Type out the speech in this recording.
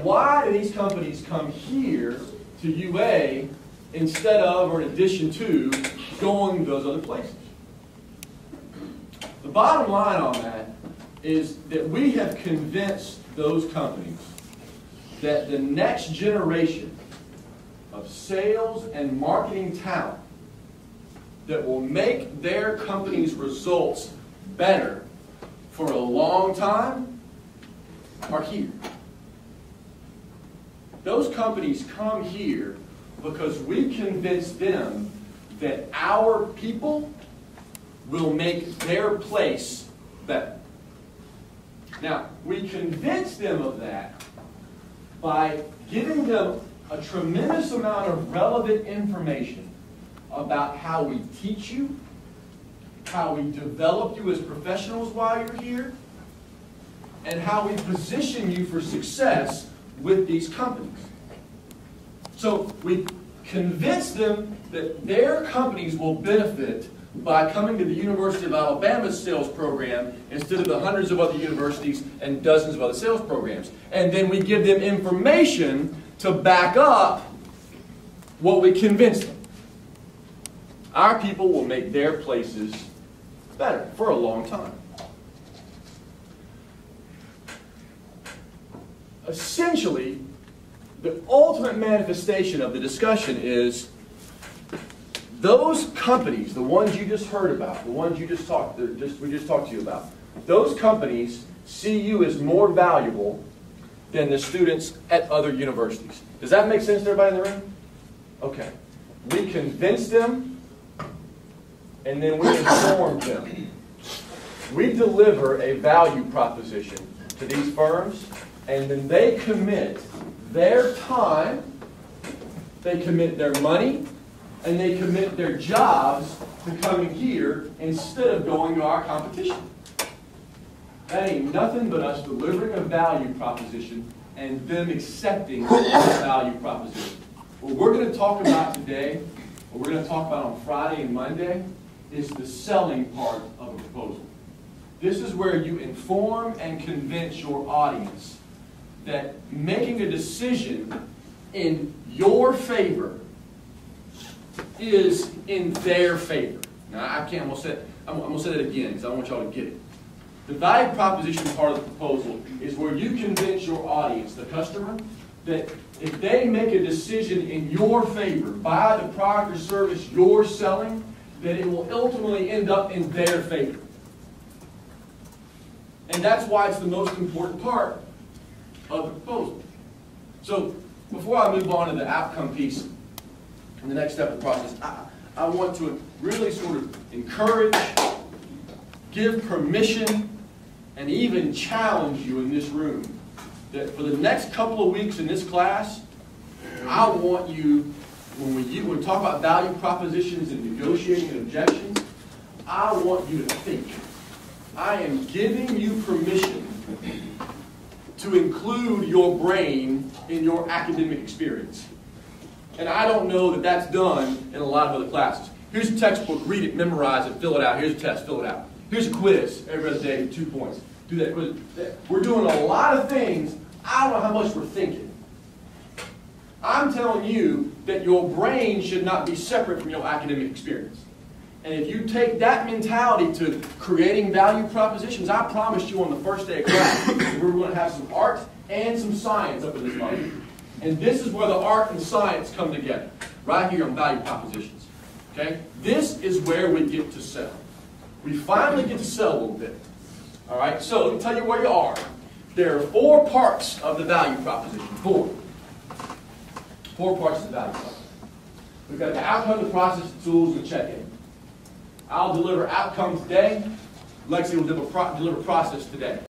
Why do these companies come here to UA instead of, or in addition to, going to those other places? The bottom line on that is that we have convinced those companies that the next generation of sales and marketing talent that will make their company's results better for a long time are here. Those companies come here because we convince them that our people will make their place better. Now, we convince them of that by giving them a tremendous amount of relevant information about how we teach you, how we develop you as professionals while you're here, and how we position you for success with these companies. So we convince them that their companies will benefit by coming to the University of Alabama's sales program instead of the hundreds of other universities and dozens of other sales programs. And then we give them information to back up what we convince them. Our people will make their places better for a long time. Essentially, the ultimate manifestation of the discussion is those companies, the ones you just heard about, the ones we just talked to you about, those companies see you as more valuable than the students at other universities. Does that make sense to everybody in the room? Okay. We convince them, and then we inform them. We deliver a value proposition to these firms, and then they commit their time, they commit their money, and they commit their jobs to coming here instead of going to our competition. That ain't nothing but us delivering a value proposition and them accepting that value proposition. What we're going to talk about today, what we're going to talk about on Friday and Monday, is the selling part of a proposal. This is where you inform and convince your audience that making a decision in your favor is in their favor. Now, I'm going to say that again because I want y'all to get it. The value proposition part of the proposal is where you convince your audience, the customer, that if they make a decision in your favor, buy the product or service you're selling, that it will ultimately end up in their favor. And that's why it's the most important part of the proposal. So, before I move on to the outcome piece and the next step of the process, I want to really sort of encourage, give permission, and even challenge you in this room that for the next couple of weeks in this class, I want you, when we talk about value propositions and negotiating and objections, I want you to think. I am giving you permission to include your brain in your academic experience. And I don't know that that's done in a lot of other classes. Here's a textbook, read it, memorize it, fill it out. Here's a test, fill it out. Here's a quiz every other day, 2 points. Do that quiz. We're doing a lot of things. I don't know how much we're thinking. I'm telling you that your brain should not be separate from your academic experience. And if you take that mentality to creating value propositions, I promised you on the first day of class that we're going to have some art and some science up in this module. And this is where the art and science come together, right here on value propositions. Okay? This is where we get to sell. We finally get to sell a little bit. All right? So let me tell you where you are. There are 4 parts of the value proposition. 4 parts of the value proposition. We've got the outcome, the process, the tools, and the check-in. I'll deliver outcome today. Lexi will deliver process today.